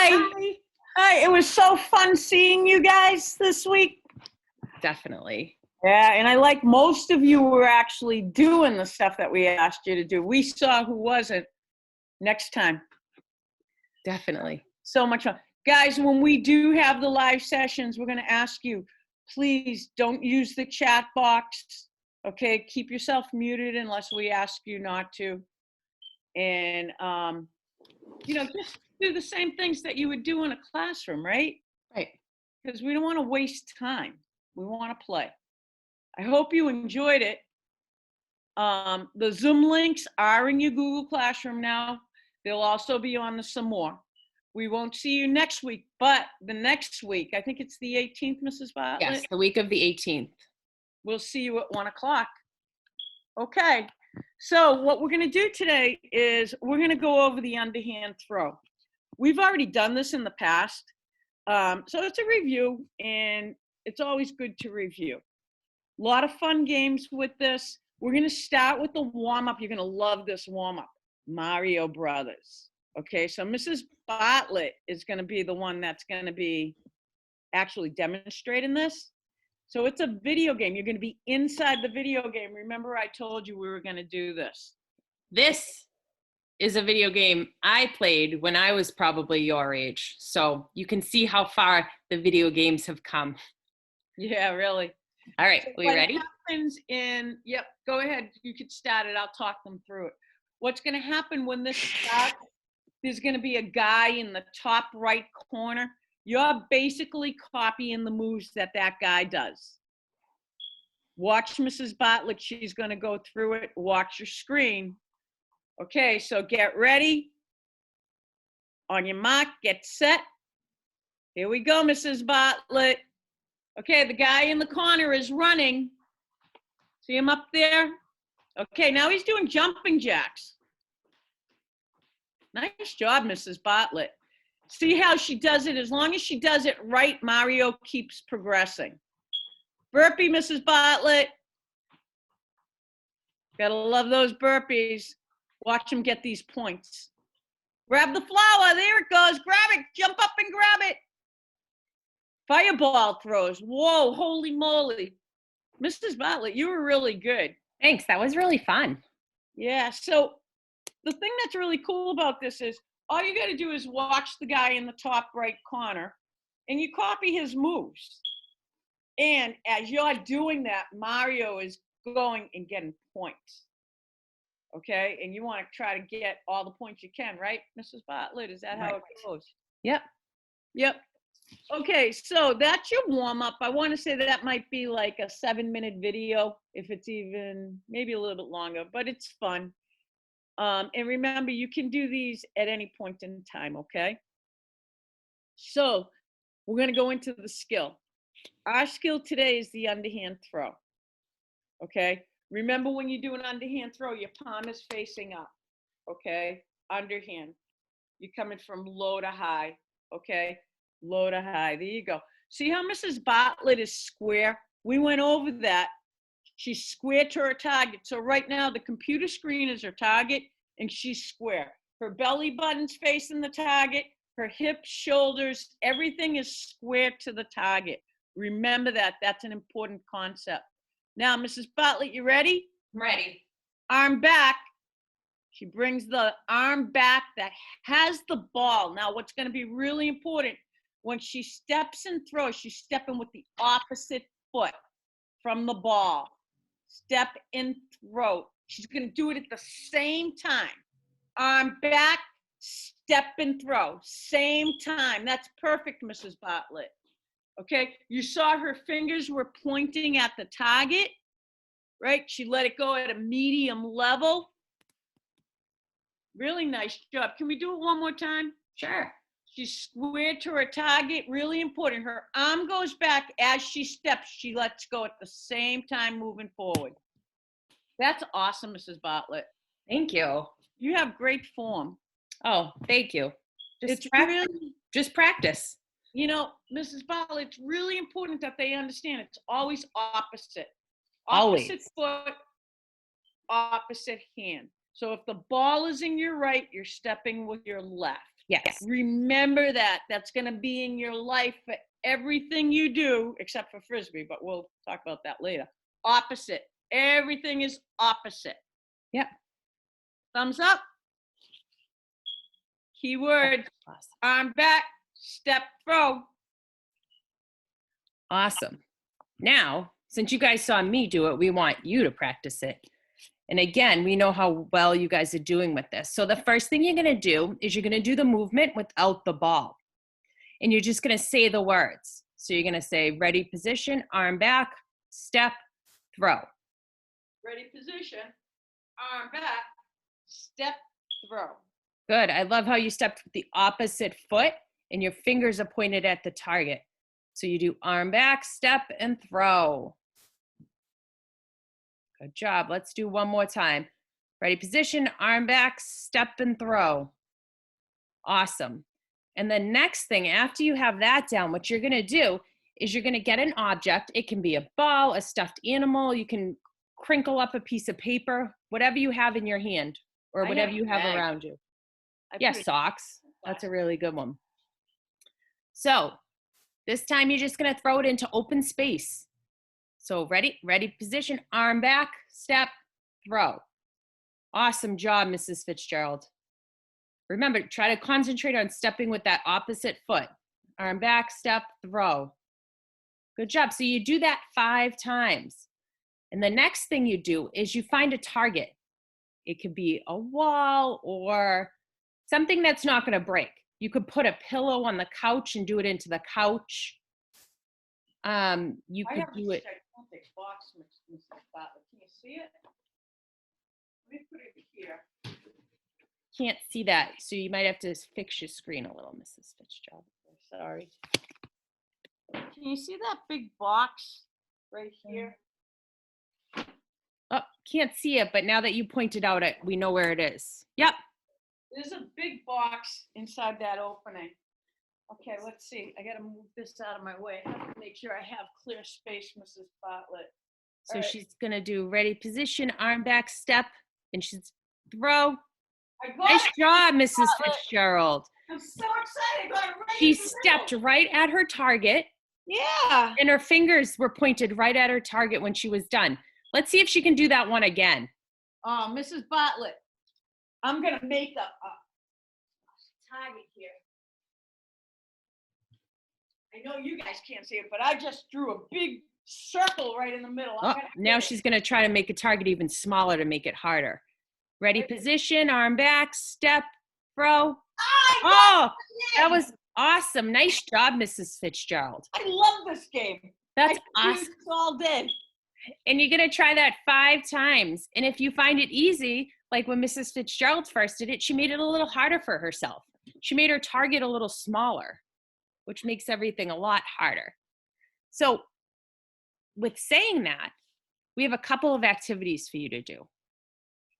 Hi. Hi. Hi. It was so fun seeing you guys this week. Definitely. Yeah, and I like most of you were actually doing the stuff that we asked you to do. We saw who wasn't next time. Definitely. So much fun. Guys, when we do have the live sessions, we're going to ask you, please don't use the chat box. Okay, keep yourself muted unless we ask you not to. And, just do the same things that you would do in a classroom, right? Right. Because we don't want to waste time. We want to play. I hope you enjoyed it. The Zoom links are in your Google Classroom now. They'll also be on the some more. We won't see you next week, but the next week, I think it's the 18th, Mrs. Bartlett. Yes, the week of the 18th. We'll see you at 1 o'clock. Okay. So what we're going to do today is we're going to go over the underhand throw. We've already done this in the past. So it's a review, and it's always good to review. A lot of fun games with this. We're going to start with the warm-up. You're going to love this warm-up. Mario Brothers. Okay, so Mrs. Bartlett is going to be the one that's going to be actually demonstrating this. So it's a video game. You're going to be inside the video game. Remember, I told you we were going to do this. This is a video game I played when I was probably your age. So you can see how far the video games have come. Yeah, really. All right, So are we ready? Yep, go ahead. You could start it. I'll talk them through it. What's going to happen when this starts, there's going to be a guy in the top right corner. You're basically copying the moves that guy does. Watch Mrs. Bartlett. She's going to go through it. Watch your screen. Okay, so get ready. On your mark, get set. Here we go, Mrs. Bartlett. Okay, the guy in the corner is running. See him up there? Okay, now he's doing jumping jacks. Nice job, Mrs. Bartlett. See how she does it? As long as she does it right, Mario keeps progressing. Burpee, Mrs. Bartlett. Gotta love those burpees. Watch him get these points. Grab the flower. There it goes. Grab it. Jump up and grab it. Fireball throws. Whoa, holy moly. Mrs. Bartlett, you were really good. Thanks. That was really fun. Yeah, so the thing that's really cool about this is all you got to do is watch the guy in the top right corner and you copy his moves. And as you're doing that, Mario is going and getting points. Okay, and you want to try to get all the points you can, right, Mrs. Bartlett? Is that how it goes? Yep. Yep. Okay, so that's your warm-up. I want to say that might be like a 7-minute video, if it's even maybe a little bit longer, but it's fun. And remember, you can do these at any point in time, okay? So we're going to go into the skill. Our skill today is the underhand throw, okay? Remember, when you do an underhand throw, your palm is facing up, okay? Underhand. You're coming from low to high, okay? Low to high. There you go. See how Mrs. Bartlett is square? We went over that. She's square to her target. So right now, the computer screen is her target, and she's square. Her belly button's facing the target. Her hips, shoulders, everything is square to the target. Remember that. That's an important concept. Now, Mrs. Bartlett, you ready? I'm ready. Arm back. She brings the arm back that has the ball. Now, what's going to be really important, when she steps and throws, she's stepping with the opposite foot from the ball. Step and throw. She's going to do it at the same time. Arm back, step and throw. Same time. That's perfect, Mrs. Bartlett. Okay, you saw her fingers were pointing at the target, right? She let it go at a medium level. Really nice job. Can we do it one more time? Sure. She's square to her target. Really important. Her arm goes back as she steps. She lets go at the same time moving forward. That's awesome, Mrs. Bartlett. Thank you. You have great form. Oh, thank you. Just practice. You know, Mrs. Bartlett, it's really important that they understand it's always opposite. Opposite foot, opposite hand. So if the ball is in your right, you're stepping with your left. Yes. Remember that. That's going to be in your life for everything you do, except for Frisbee, but we'll talk about that later. Opposite. Everything is opposite. Yep. Thumbs up. Keyword, Awesome. arm back, step, throw. Awesome. Now, since you guys saw me do it, we want you to practice it. And again, we know how well you guys are doing with this. So the first thing you're going to do is you're going to do the movement without the ball. And you're just going to say the words. So you're going to say ready position, arm back, step, throw. Ready position, arm back, step, throw. Good. I love how you stepped with the opposite foot and your fingers are pointed at the target. So you do arm back, step, and throw. Good job. Let's do one more time. Ready position, arm back, step, and throw. Awesome. And the next thing, after you have that down, what you're going to do is you're going to get an object. It can be a ball, a stuffed animal. You can crinkle up a piece of paper, whatever you have in your hand or whatever you have around you. Yeah, socks. That's a really good one. So this time you're just going to throw it into open space. So ready position, arm back, step, throw. Awesome job, Mrs. Fitzgerald. Remember, try to concentrate on stepping with that opposite foot. Arm back, step, throw. Good job. So you do that 5 times. And the next thing you do is you find a target. It could be a wall or something that's not going to break. You could put a pillow on the couch and do it into the couch. You could do it. Box, Mrs. Bartlett. Can you see it? Let me put it here. Can't see that, so you might have to fix your screen a little, Mrs. Fitzgerald. Sorry. Can you see that big box right here? Oh, can't see it, but now that you pointed out it, we know where it is. Yep. There's a big box inside that opening. Okay, let's see. I got to move this out of my way. I have to make sure I have clear space, Mrs. Bartlett. So right. She's going to do ready position, arm back, step, and she's throw. Nice job, Mrs. Fitzgerald. I'm so excited. Right she stepped right at her target. Yeah. And her fingers were pointed right at her target when she was done. Let's see if she can do that one again. Mrs. Bartlett, I'm going to make a target here. I know you guys can't see it, but I just drew a big circle right in the middle. Now she's going to try to make a target even smaller to make it harder. Ready position, arm back, step, throw. Oh, that was awesome. Nice job, Mrs. Fitzgerald. I love this game. That's awesome. All day. And you're going to try that 5 times. And if you find it easy, like when Mrs. Fitzgerald first did it, she made it a little harder for herself. She made her target a little smaller, which makes everything a lot harder. So with saying that, we have a couple of activities for you to do.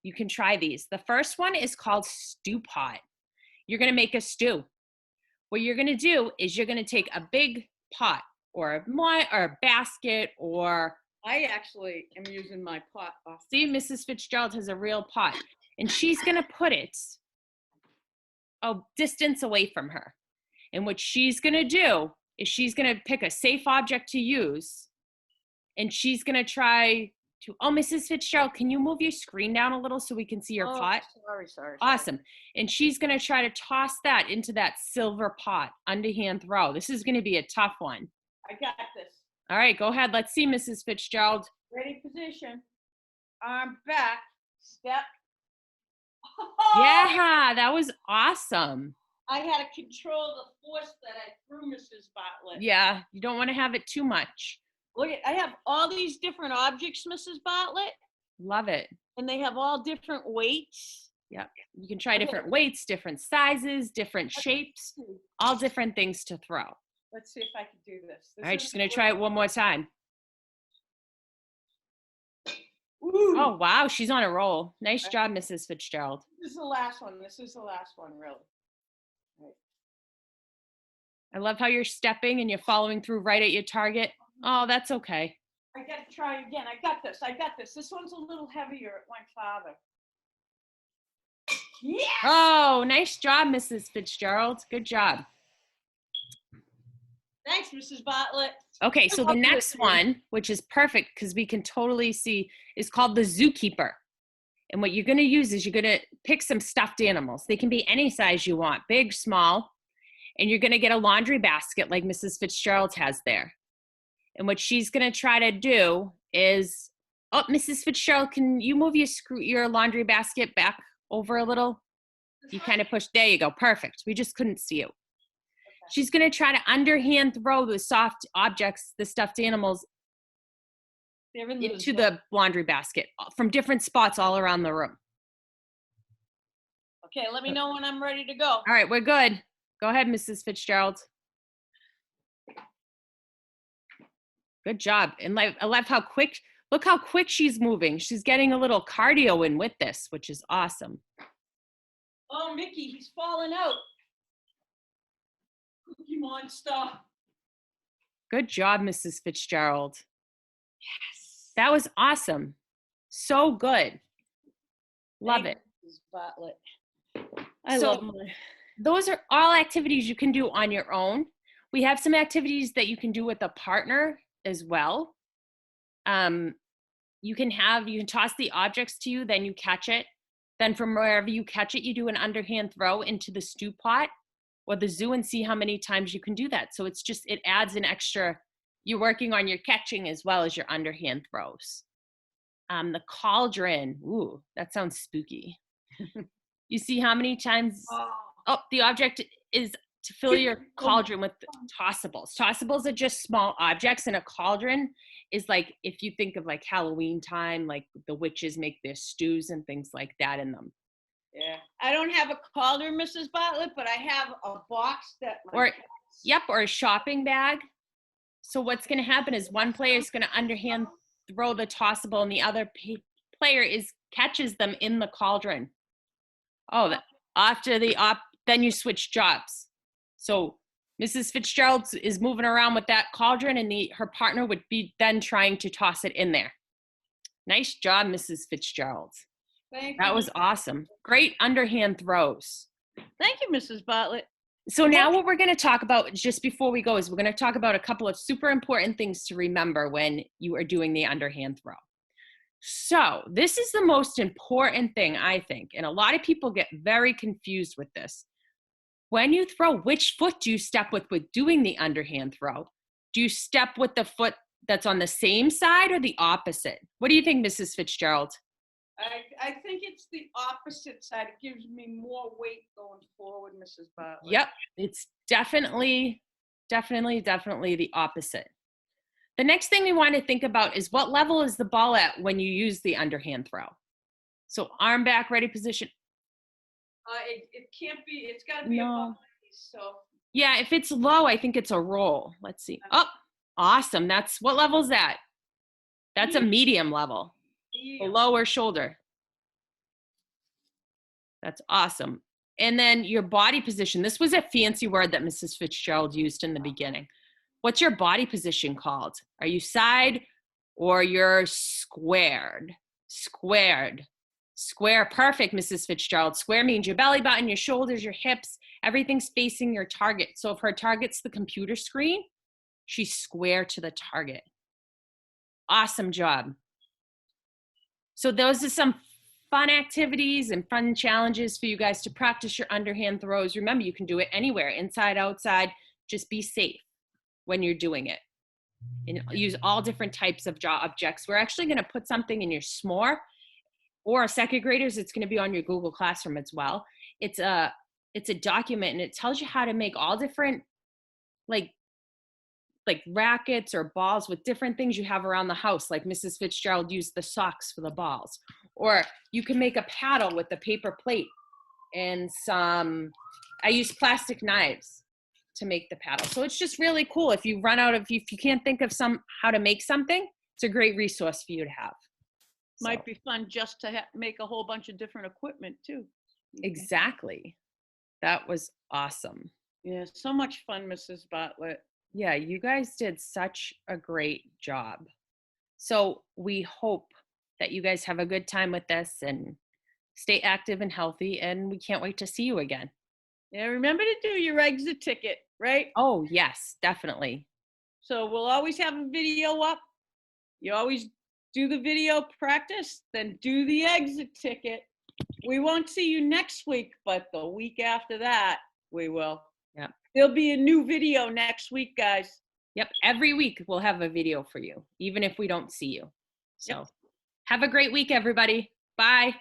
You can try these. The first one is called stew pot. You're going to make a stew. What you're going to do is you're going to take a big pot or a basket or... I actually am using my pot. See, Mrs. Fitzgerald has a real pot. And she's going to put it a distance away from her. And what she's going to do is she's going to pick a safe object to use. And she's going to try to, Mrs. Fitzgerald, can you move your screen down a little so we can see your pot? Sorry. Awesome. And she's going to try to toss that into that silver pot, underhand throw. This is going to be a tough one. I got this. All right, go ahead. Let's see, Mrs. Fitzgerald. Ready position. Arm back. Step. Yeah, that was awesome. I had to control the force that I threw, Mrs. Bartlett. Yeah, you don't want to have it too much. Look, I have all these different objects, Mrs. Bartlett. Love it. And they have all different weights. Yep. You can try different weights, different sizes, different shapes, all different things to throw. Let's see if I can do this. All right, she's going to try it one more time. Ooh. Oh, wow. She's on a roll. Nice job, Mrs. Fitzgerald. This is the last one. Really. Right. I love how you're stepping and you're following through right at your target. Oh, that's okay. I got to try again. I got this. This one's a little heavier. It went farther. Yes! Oh, nice job, Mrs. Fitzgerald. Good job. Thanks, Mrs. Bartlett. Okay, I so the love next listening. one, which is perfect because we can totally see, is called the zookeeper. And what you're going to use is you're going to pick some stuffed animals. They can be any size you want, big, small. And you're going to get a laundry basket like Mrs. Fitzgerald has there. And what she's going to try to do is, oh, Mrs. Fitzgerald, can you move your laundry basket back over a little? You kind of push, there you go, perfect. We just couldn't see you. She's going to try to underhand throw the soft objects, the stuffed animals, They're in into the laundry basket from different spots all around the room. Okay, let me know when I'm ready to go. All right, we're good. Go ahead, Mrs. Fitzgerald. Good job. And I love how quick, look how quick she's moving. She's getting a little cardio in with this, which is awesome. Oh, Mickey, he's falling out. Cookie Monster. Good job, Mrs. Fitzgerald. Yes. That was awesome. So good. Love Thank it. you, Mrs. Bartlett. I So love my. those are all activities you can do on your own. We have some activities that you can do with a partner as well. You can toss the objects to you, then you catch it. Then from wherever you catch it, you do an underhand throw into the stew pot or the zoo and see how many times you can do that. So it adds an extra, you're working on your catching as well as your underhand throws. The cauldron, ooh, that sounds spooky. You see how many times, the object is to fill your cauldron with tossables. Tossables are just small objects, and a cauldron is like, if you think of like Halloween time, like the witches make their stews and things like that in them. Yeah. I don't have a cauldron, Mrs. Bartlett, but I have a box that. Or a shopping bag. So what's going to happen is one player is going to underhand throw the tossable, and the other player catches them in the cauldron. Oh, then you switch jobs. So Mrs. Fitzgerald is moving around with that cauldron, and her partner would be then trying to toss it in there. Nice job, Mrs. Fitzgerald. Thank you. That was awesome. Great underhand throws. Thank you, Mrs. Bartlett. So now what we're going to talk about just before we go is we're going to talk about a couple of super important things to remember when you are doing the underhand throw. So this is the most important thing, I think, and a lot of people get very confused with this. When you throw, which foot do you step with doing the underhand throw? Do you step with the foot that's on the same side or the opposite? What do you think, Mrs. Fitzgerald? I think it's the opposite side. It gives me more weight going forward, Mrs. Bartlett. Yep, it's definitely the opposite. The next thing we want to think about is what level is the ball at when you use the underhand throw? So arm back, ready position. It can't be, it's got to be above my knees, so. Yeah, if it's low, I think it's a roll. Let's see. Oh, awesome. What level is that? That's a medium level. The lower shoulder. That's awesome. And then your body position. This was a fancy word that Mrs. Fitzgerald used in the beginning. What's your body position called? Are you side or you're squared? Squared. Square, perfect, Mrs. Fitzgerald. Square means your belly button, your shoulders, your hips, everything's facing your target. So if her target's the computer screen, she's square to the target. Awesome job. So those are some fun activities and fun challenges for you guys to practice your underhand throws. Remember, you can do it anywhere, inside, outside. Just be safe when you're doing it. And use all different types of objects. We're actually going to put something in your s'more, or second graders, it's going to be on your Google Classroom as well. It's a document, and it tells you how to make all different like rackets or balls with different things you have around the house. Like Mrs. Fitzgerald used the socks for the balls. Or you can make a paddle with a paper plate and I use plastic knives to make the paddle. So it's just really cool. If you can't think of how to make something, it's a great resource for you to have. Might be fun just to make a whole bunch of different equipment too. Exactly. That was awesome. Yeah, so much fun, Mrs. Bartlett. Yeah, you guys did such a great job. So we hope that you guys have a good time with this and stay active and healthy, and we can't wait to see you again. Yeah, remember to do your exit ticket, right? Oh, yes, definitely. So we'll always have a video up. You always do the video practice, then do the exit ticket. We won't see you next week, but the week after that, we will. Yep. There'll be a new video next week, guys. Yep. Every week we'll have a video for you, even if we don't see you. So Yep. have a great week, everybody. Bye.